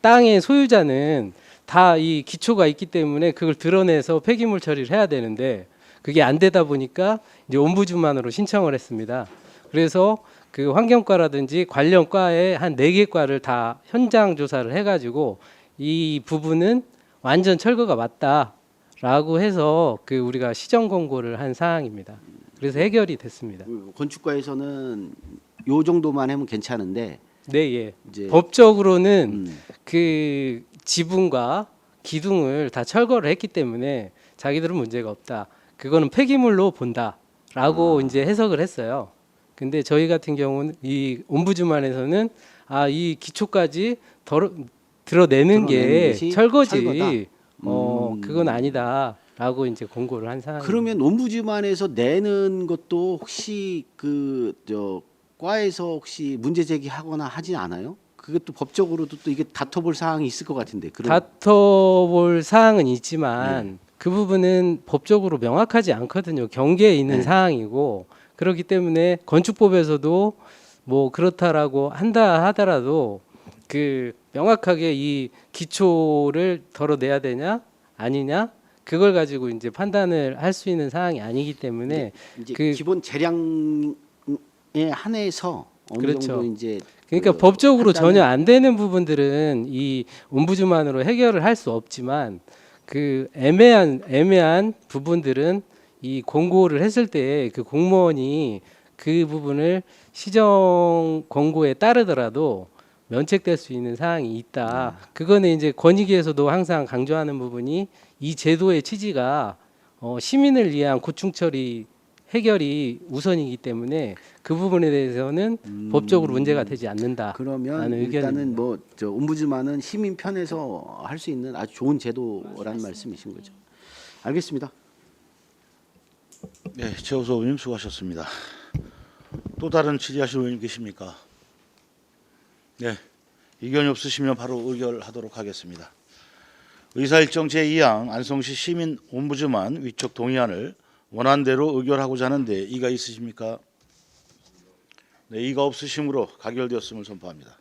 땅의 소유자는 다 이 기초가 있기 때문에 그걸 드러내서 폐기물 처리를 해야 되는데 그게 안 되다 보니까 이제 옴부즈만으로 신청을 했습니다. 그래서 그 환경과라든지 관련 과에 한 4개 과를 다 현장 조사를 해가지고 이 부분은 완전 철거가 맞다라고 해서 그 우리가 시정 권고를 한 사항입니다. 그래서 해결이 됐습니다. 건축과에서는 요 정도만 하면 괜찮은데 네, 예. 이제 법적으로는 음, 그 지붕과 기둥을 다 철거를 했기 때문에 자기들은 문제가 없다. 그거는 폐기물로 본다라고 이제 해석을 했어요. 근데 저희 같은 경우는 이 옴부즈만에서는 이 기초까지 드러내는 게 것이 철거지. 철거다. 그건 아니다라고 이제 공고를 한 사항입니다. 그러면 옴부즈만에서 내는 것도 혹시 그 저 과에서 혹시 문제 제기하거나 하진 않아요? 그것도 법적으로도 또 이게 다퉈볼 사항이 있을 것 같은데. 다퉈볼 사항은 있지만 그 부분은 법적으로 명확하지 않거든요. 경계에 있는 네. 사항이고 그렇기 때문에 건축법에서도 뭐 그렇다라고 한다 하더라도 그 명확하게 이 기초를 덜어내야 되냐 아니냐 그걸 가지고 이제 판단을 할 수 있는 사항이 아니기 때문에 이제 그 기본 재량에 한해서 어느 그렇죠. 정도 이제 그러니까 그 법적으로 판단을- 전혀 안 되는 부분들은 이 옴부즈만으로 해결을 할 수 없지만 그 애매한 부분들은 이 공고를 했을 때 그 공무원이 그 부분을 시정 권고에 따르더라도 면책될 수 있는 사항이 있다. 그거는 이제 권익위에서도 항상 강조하는 부분이 이 제도의 취지가 시민을 위한 고충 처리 해결이 우선이기 때문에 그 부분에 대해서는 법적으로 문제가 되지 않는다. 그러면 라는 일단은 의견입니다. 뭐 저 옴부즈만은 시민 편에서 할 수 있는 아주 좋은 제도라는 말씀이신 거죠. 알겠습니다. 네, 최우수 의원님 수고하셨습니다. 또 다른 질의하실 의원님 계십니까? 네, 의견이 없으시면 바로 의결하도록 하겠습니다. 의사일정 제2항 안성시 시민 옴부즈만 위촉 동의안을 원안대로 의결하고자 하는데 이가 있으십니까? 네, 이가 없으시므로 가결되었음을 선포합니다.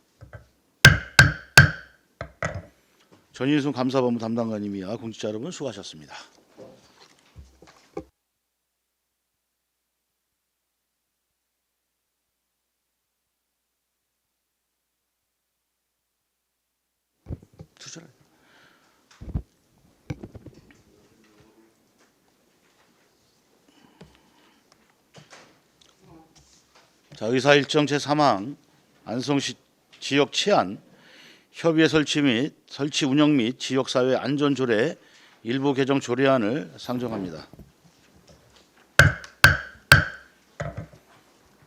전인순 감사본부 담당관님이야 공직자 여러분 수고하셨습니다. 투자를. 자, 의사일정 제3항 안성시 지역 치안 협의회 설치 운영 및 지역사회 안전조례 일부 개정 조례안을 상정합니다.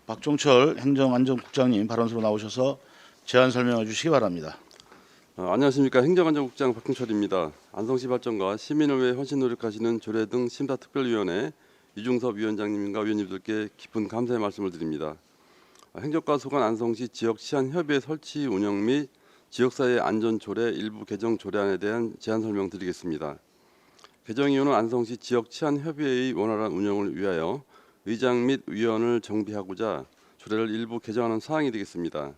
박종철 행정안전국장님 발언수로 나오셔서 제안 설명해 주시기 바랍니다. 안녕하십니까. 행정안전국장 박종철입니다. 안성시 발전과 시민을 위해 헌신 노력하시는 조례 등 심사특별위원회 이중섭 위원장님과 위원님들께 깊은 감사의 말씀을 드립니다. 행정과 소관 안성시 지역 치안 협의회 설치 운영 및 지역사회 안전조례 일부 개정 조례안에 대한 제안 설명드리겠습니다. 개정 이유는 안성시 지역 치안 협의회의 원활한 운영을 위하여 의장 및 위원을 정비하고자 조례를 일부 개정하는 사항이 되겠습니다.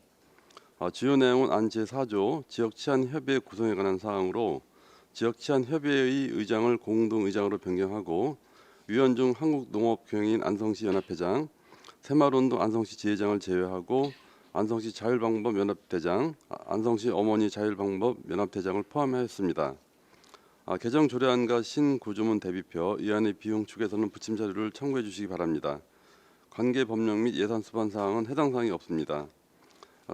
주요 내용은 안 제4조 지역치안협의회 구성에 관한 사항으로 지역치안협의회의 의장을 공동의장으로 변경하고 위원 중 한국농업경영인 안성시 연합회장, 새마을운동 안성시 지회장을 제외하고 안성시 자율방법 연합대장, 안성시 어머니 자율방법 연합대장을 포함하였습니다. 개정 조례안과 신구조문 대비표, 이 안의 비용 축에서는 부침 자료를 첨부해 주시기 바랍니다. 관계 법령 및 예산 수반 사항은 해당 사항이 없습니다.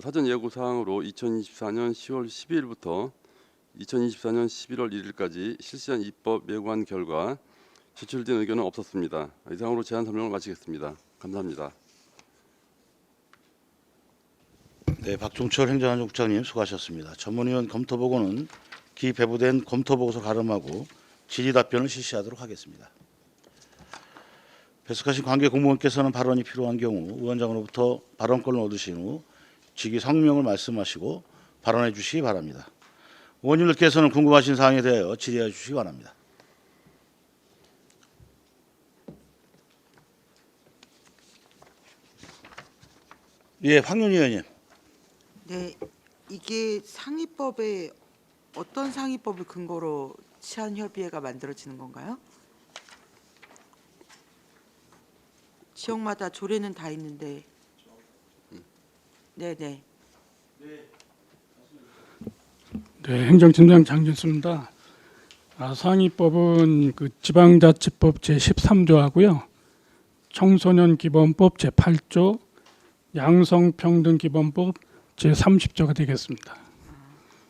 사전 예고 사항으로 2024년 10월 12일부터 2024년 11월 1일까지 실시한 입법 예고한 결과 제출된 의견은 없었습니다. 이상으로 제안 설명을 마치겠습니다. 감사합니다. 네, 박종철 행정안전국장님 수고하셨습니다. 전문위원 검토보고는 기배부된 검토보고서 가름하고 질의 답변을 실시하도록 하겠습니다. 배석하신 관계 공무원께서는 발언이 필요한 경우 위원장으로부터 발언권을 얻으신 후 직위 성명을 말씀하시고 발언해 주시기 바랍니다. 의원님들께서는 궁금하신 사항에 대하여 질의해 주시기 바랍니다. 예, 황윤희 의원님. 네, 이게 상위법에 어떤 상위법을 근거로 치안협의회가 만들어지는 건가요? 지역마다 조례는 다 있는데 네네. 네, 행정팀장 장진수입니다. 상위법은 그 지방자치법 제13조하고요. 청소년기본법 제8조, 양성평등기본법 제30조가 되겠습니다.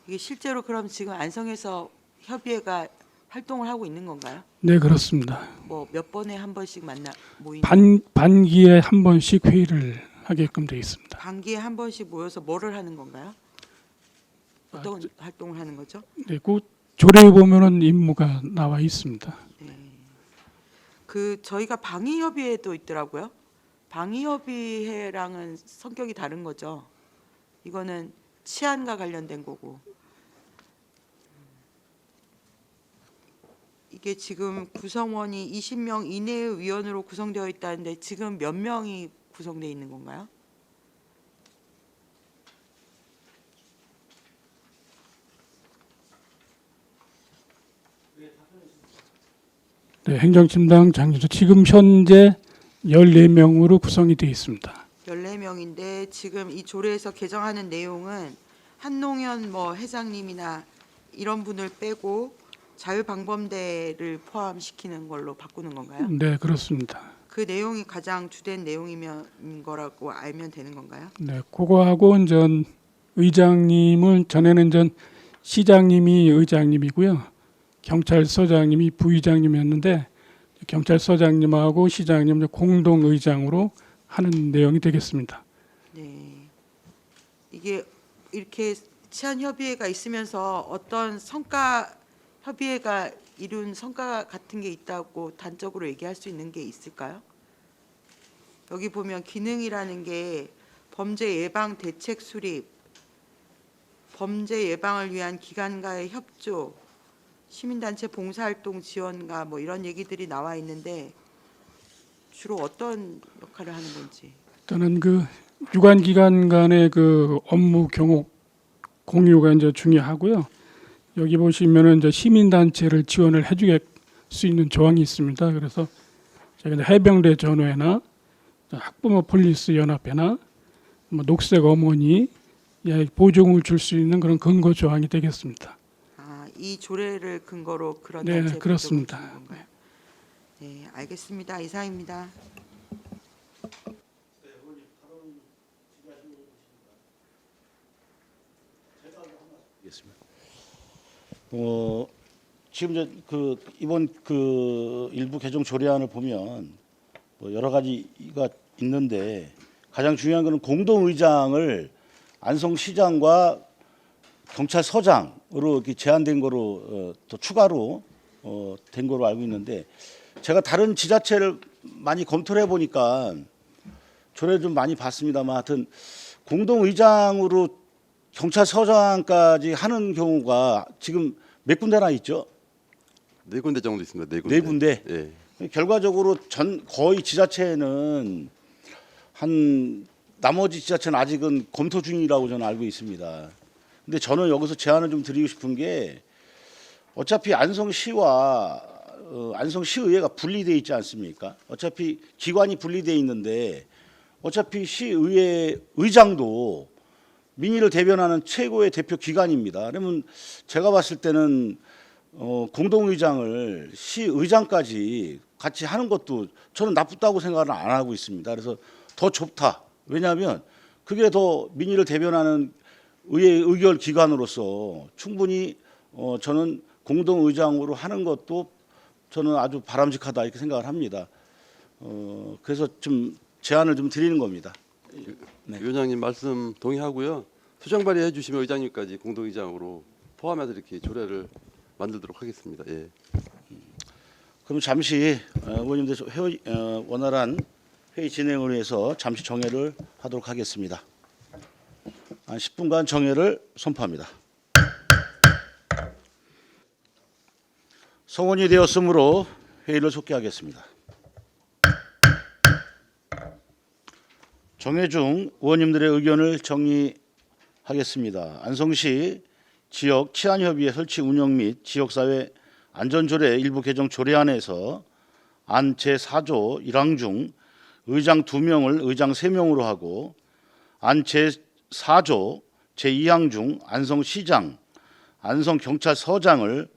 이게 실제로 그럼 지금 안성에서 협의회가 활동을 하고 있는 건가요? 네, 그렇습니다. 뭐 몇 번에 한 번씩 모이는 반기에 한 번씩 회의를 하게끔 되어 있습니다. 반기에 한 번씩 모여서 뭐를 하는 건가요? 어떤 활동을 하는 거죠? 네, 그 조례에 보면은 임무가 나와 있습니다. 그 저희가 방위협의회도 있더라고요. 방위협의회랑은 성격이 다른 거죠. 이거는 치안과 관련된 거고. 이게 지금 구성원이 20명 이내의 위원으로 구성되어 있다는데 지금 몇 명이 구성되어 있는 건가요? 네, 행정팀장 장진수 지금 현재 14명으로 구성이 되어 있습니다. 14명인데 지금 이 조례에서 개정하는 내용은 한농현 뭐 회장님이나 이런 분을 빼고 자유방범대를 포함시키는 걸로 바꾸는 건가요? 네, 그렇습니다. 그 내용이 가장 주된 내용이면 거라고 알면 되는 건가요? 네, 그거하고 전 의장님은 전에는 전 시장님이 의장님이고요. 경찰서장님이 부의장님이었는데 경찰서장님하고 시장님 공동 의장으로 하는 내용이 되겠습니다. 네. 이게 이렇게 치안 협의회가 있으면서 어떤 성과 협의회가 이룬 성과 같은 게 있다고 단적으로 얘기할 수 있는 게 있을까요? 여기 보면 기능이라는 게 범죄 예방 대책 수립, 범죄 예방을 위한 기관과의 협조, 시민단체 봉사활동 지원과 뭐 이런 얘기들이 나와 있는데 주로 어떤 역할을 하는 건지. 저는 그 유관기관 간의 그 업무 경호 공유가 이제 중요하고요. 여기 보시면은 이제 시민단체를 지원을 해주게 수 있는 조항이 있습니다. 그래서 저희가 해병대 전후회나 학부모 폴리스 연합회나 뭐 녹색 어머니 보조금을 줄 수 있는 그런 근거 조항이 되겠습니다. 이 조례를 근거로 그런 네, 단체 그렇습니다. 주는 건가요? 네, 알겠습니다. 이상입니다. 지금 이제 그 이번 그 일부 개정 조례안을 보면 뭐 여러 가지가 있는데 가장 중요한 것은 공동의장을 안성시장과 경찰서장으로 이렇게 제한된 거로 또 추가로 된 거로 알고 있는데 제가 다른 지자체를 많이 검토를 해보니까 조례를 좀 많이 봤습니다만 하여튼 공동의장으로 경찰서장까지 하는 경우가 지금 몇 군데나 있죠? 4군데 정도 있습니다. 4군데. 4군데. 예. 결과적으로 거의 지자체는 한 나머지 지자체는 아직은 검토 중이라고 저는 알고 있습니다. 근데 저는 여기서 제안을 좀 드리고 싶은 게 어차피 안성시와 안성시의회가 분리되어 있지 않습니까? 어차피 기관이 분리되어 있는데 어차피 시의회 의장도 민의를 대변하는 최고의 대표 기관입니다. 그러면 제가 봤을 때는 공동의장을 시의장까지 같이 하는 것도 저는 나쁘다고 생각은 안 하고 있습니다. 그래서 더 좋다. 왜냐하면 그게 더 민의를 대변하는 의회 의결 기관으로서 충분히 저는 공동의장으로 하는 것도 저는 아주 바람직하다 이렇게 생각을 합니다. 그래서 좀 제안을 좀 드리는 겁니다. 네. 위원장님 말씀 동의하고요. 수정 발의해 주시면 의장님까지 공동의장으로 포함해서 이렇게 조례를 만들도록 하겠습니다. 예. 그럼 잠시 의원님들 원활한 회의 진행을 위해서 잠시 정회를 하도록 하겠습니다. 한 10분간 정회를 선포합니다. 성원이 되었으므로 회의를 속기하겠습니다. 정회 중 의원님들의 의견을 정리하겠습니다. 안성시 지역 치안협의회 설치 운영 및 지역사회 안전조례 일부 개정 조례안에서 안 제4조 1항 중 의장 2명을 의장 3명으로 하고 안 4조 제2항 중 안성시장, 안성경찰서장을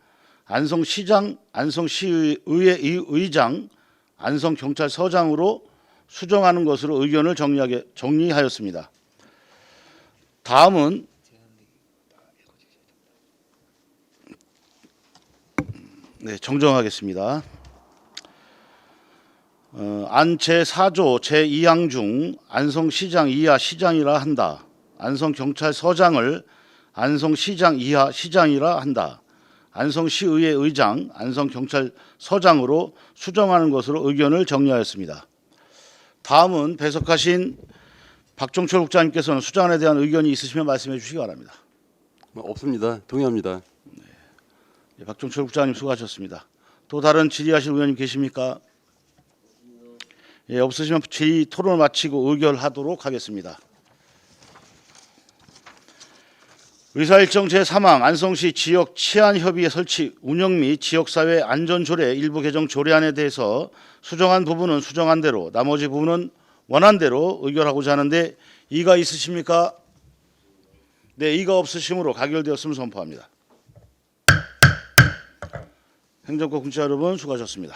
안성시장, 안성시의회 의장, 안성경찰서장으로 수정하는 것으로 의견을 정리하였습니다. 다음은 정정하겠습니다. 안 제4조 제2항 중 안성시장 이하 시장이라 한다. 안성경찰서장을 안성시장 이하 시장이라 한다. 안성시의회 의장, 안성경찰서장으로 수정하는 것으로 의견을 정리하였습니다. 다음은 배석하신 박종철 국장님께서는 수정안에 대한 의견이 있으시면 말씀해 주시기 바랍니다. 없습니다. 동의합니다. 박종철 국장님 수고하셨습니다. 또 다른 질의하실 의원님 계십니까? 예, 없으시면 질의 토론을 마치고 의결하도록 하겠습니다. 의사일정 제3항 안성시 지역 치안협의회 설치 운영 및 지역사회 안전조례 일부 개정 조례안에 대해서 수정한 부분은 수정한 대로 나머지 부분은 원한 대로 의결하고자 하는데 이의가 있으십니까? 네, 이의가 없으시므로 가결되었음을 선포합니다. 행정과 공직자 여러분 수고하셨습니다.